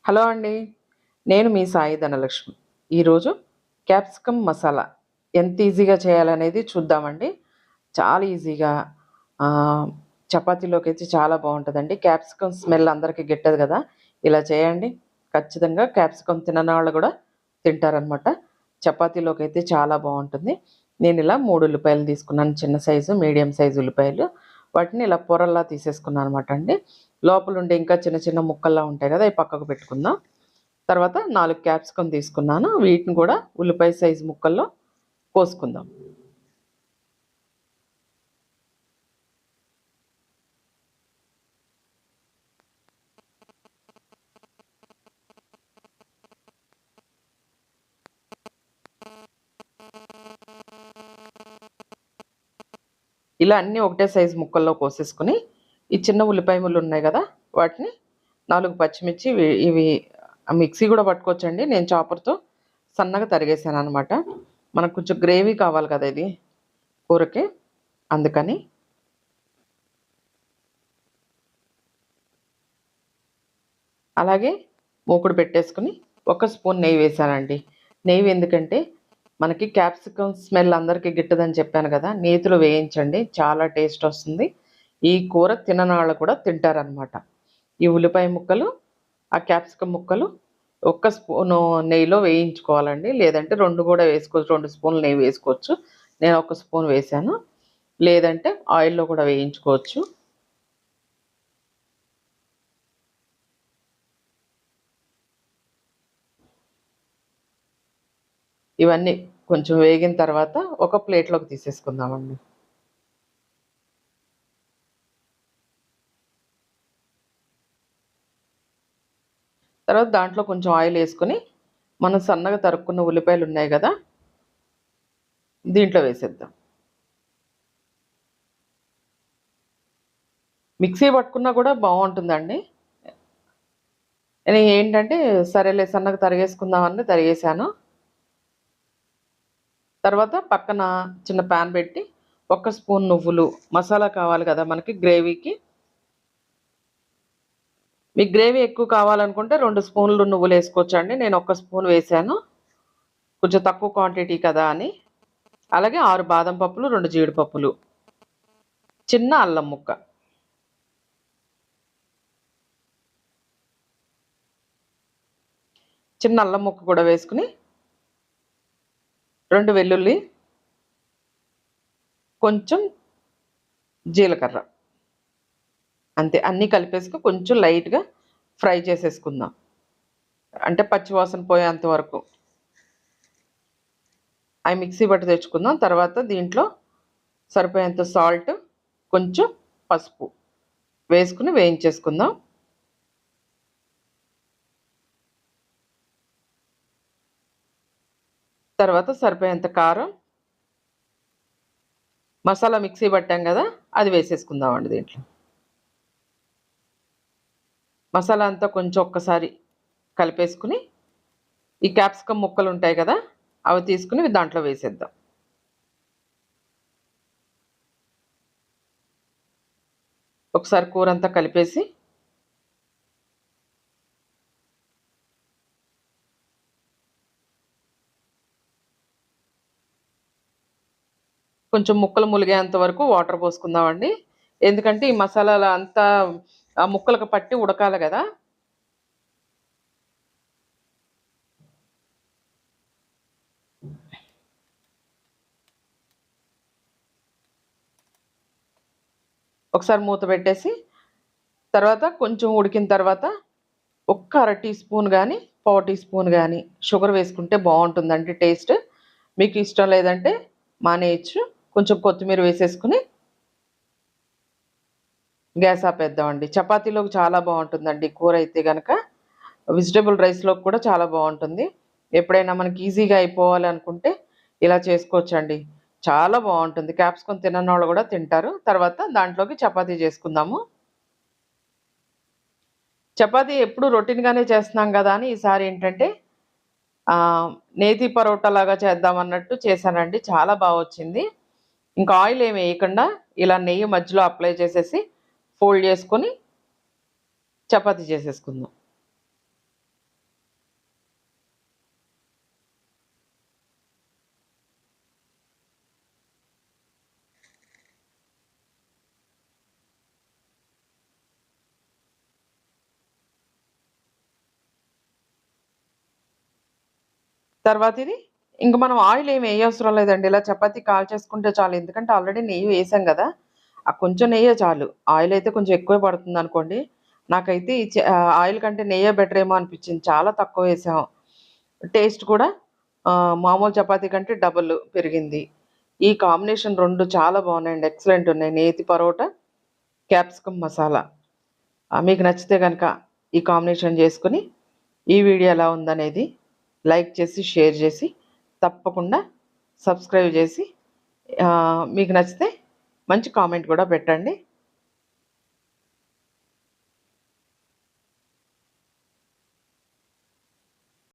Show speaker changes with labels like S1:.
S1: Hello అండి. నేను మీ సాయి ధనలక్ష్మి. ఈరోజు క్యాప్సికమ్ మసాలా ఎంత ఈజీగా చేయాలనేది చూద్దామండి. చాలా ఈజీగా ఆహ్, చపాతీలోకైతే చాలా బావుంటదండి. క్యాప్సికమ్ స్మెల్ అందరికి గిట్టదు గదా! ఇలా చేయండి. ఖచ్చితంగా క్యాప్సికమ్ తిననోళ్ళు గూడా తింటారనమాట. చపాతీలోకైతే చాలా బావుంటుంది. నేనిలా 3 ఉల్లిపాయలు తీసుకున్నాను. చిన్న సైజు, మీడియం సైజు ఉల్లిపాయలు. వాటిని ఇలా పొరల్లా తీసేసుకున్నాననమాట అండి. లోపలుండే ఇంకా చిన్న చిన్న ముక్కల్లా ఉంటాయి గదా! అయి పక్కకు పెట్టుకుందాం. తర్వాత 4 క్యాప్సికమ్ తీసుకున్నాను. వీటిని కూడా ఉల్లిపాయ సైజు ముక్కల్లో కోసుకుందాం. ఇలా అన్నీ ఒకటే సైజు ముక్కల్లో కోసేసుకొని, ఈ చిన్న ఉల్లిపాయ ముళ్ళు ఉన్నాయి గదా! వాటిని 4 పచ్చిమిర్చి ఇవి మిక్సీ గూడా పట్టుకోవచ్చండి. నేను చాపర్‌తో సన్నగా తరిగేసాననమాట. మనకు కొంచెం గ్రేవీ కావాలి కదా ఇది కూరకి. అందుకని. అలాగే మూకుడు పెట్టేసుకొని ఒక స్పూన్ నెయ్యి వేశానండి. నెయ్యి ఎందుకంటే మనకి క్యాప్సికమ్ స్మెల్ అందరికీ గిట్టదని చెప్పాను కదా! నేతిలో వేయించండి. చాలా టేస్ట్ వస్తుంది. ఈ కూర తిననోళ్ళు కూడా తింటారనమాట. ఈ ఉల్లిపాయ ముక్కలు, ఆ క్యాప్సికమ్ ముక్కలు ఒక్క స్పూను నెయ్యిలో వేయించుకోవాలండి. లేదంటే 2 కూడా వేసుకోవచ్చు. 2 స్పూన్లు నెయ్యి వేసుకోవచ్చు. నేను ఒక స్పూన్ వేశాను. లేదంటే ఆయిల్‌లో కూడా వేయించుకోవచ్చు. ఇవన్నీ కొంచెం వేగిన తర్వాత ఒక ప్లేట్‌లోకి తీసేసుకుందామండి. తర్వాత దాంట్లో కొంచెం ఆయిల్ వేసుకొని, మనం సన్నగా తరుక్కున్న ఉల్లిపాయలు ఉన్నాయి కదా! దీంట్లో వేసేద్దాం. మిక్సీ పట్టుకున్నా కూడా బావుంటుందండి. నేను ఏంటంటే సరేలే సన్నగా తరిగేసుకుందామని తరిగేసాను. తర్వాత పక్కన చిన్న పాన్ పెట్టి, ఒక స్పూన్ నువ్వులు, మసాలా కావాలి కదా మనకి గ్రేవీకి. మీకు గ్రేవీ ఎక్కువ కావాలనుకుంటే 2 స్పూన్లు నువ్వులేసుకోవచ్చండి. నేను ఒక స్పూన్ వేశాను. కొంచెం తక్కువ క్వాంటిటీ కదా అని. అలాగే 6 బాదం పప్పులు, 2 జీడిపప్పులు, చిన్న అల్లం ముక్క. చిన్న అల్లం ముక్క కూడా వేసుకొని, 2 వెల్లుల్లి, కొంచెం జీలకర్ర. అంతే. అన్నీ కలిపేసుకొని కొంచెం లైట్‌గా ఫ్రై చేసేసుకుందాం. అంటే పచ్చి వాసన పోయేంత వరకు. అయి మిక్సీ పట్టి తెచ్చుకుందాం. తర్వాత దీంట్లో సరిపోయేంత సాల్ట్, కొంచెం పసుపు వేసుకొని వేయించేసుకుందాం. తర్వాత సరిపోయేంత కారం, మసాలా మిక్సీ పట్టాం కదా! అది వేసేసుకుందామండి దీంట్లో. మసాలా అంతా కొంచెం ఒక్కసారి కలిపేసుకొని, ఈ క్యాప్సికమ్ ముక్కలుంటాయి కదా! అవి తీసుకొని దాంట్లో వేసేద్దాం. ఒకసారి కూరంతా కలిపేసి, కొంచెం ముక్కలు ములిగేంత వరకు వాటర్ పోసుకుందామండి. ఎందుకంటే ఈ మసాలాలు అంతా ఆ ముక్కలకు పట్టి ఉడకాలి గదా! ఒకసారి మూత పెట్టేసి, తర్వాత కొంచెం ఉడికిన తర్వాత ఒక్క అర టీ స్పూన్ గానీ, పావు టీ స్పూన్ గానీ షుగర్ వేసుకుంటే బావుంటుందండి టేస్ట్. మీకు ఇష్టం లేదంటే మానేయొచ్చు. కొంచెం కొత్తిమీర వేసేసుకొని గ్యాస్ ఆపేద్దామండి. చపాతీలోకి చాలా బావుంటుందండి కూర అయితే గనక. వెజిటబుల్ రైస్‌లోకి కూడా చాలా బావుంటుంది. ఎప్పుడైనా మనకి ఈజీగా అయిపోవాలి అనుకుంటే ఇలా చేసుకోవచ్చండి. చాలా బావుంటుంది. క్యాప్సికమ్ తిననోళ్ళు గూడా తింటారు. తర్వాత దాంట్లోకి చపాతీ చేసుకుందాము. చపాతీ ఎప్పుడు రొటీన్‌గానే చేస్తున్నాం గదా! అని ఈసారి ఏంటంటే ఆహ్, నేతి పరోటాలాగా చేద్దామన్నట్టు చేశానండి. చాలా బా వచ్చింది. ఇంకా ఆయిల్ ఏమి ఎయకుండా ఇలా నెయ్యి మధ్యలో అప్లై చేసేసి ఫోల్డ్ చేసుకొని చపాతీ చేసేసుకుందాం. తర్వాత ఇది ఇంక మనం ఆయిల్ ఏమి వేయవసరం లేదండి. ఇలా చపాతీ కాల్చేసుకుంటే చాలు. ఎందుకంటే ఆల్రెడీ నెయ్యి వేసాం కదా! ఆ కొంచెం నెయ్యే చాలు. ఆయిల్ అయితే కొంచెం ఎక్కువే పడుతుందనుకోండి. నాకైతే ఆయిల్ కంటే నెయ్యే బెటర్ ఏమో అనిపించింది. చాలా తక్కువ వేసాం. టేస్ట్ కూడా మామూలు చపాతీ కంటే డబుల్ పెరిగింది. ఈ కాంబినేషన్ 2 చాలా బాగున్నాయండి. ఎక్సలెంట్ ఉన్నాయి. నేతి పరోటా, క్యాప్సికమ్ మసాలా. మీకు నచ్చితే గనక ఈ కాంబినేషన్ చేసుకొని, ఈ వీడియో ఎలా ఉందనేది లైక్ చేసి, షేర్ చేసి, తప్పకుండా సబ్స్క్రైబ్ చేసి, మీకు నచ్చితే మంచి కామెంట్ కూడా పెట్టండి.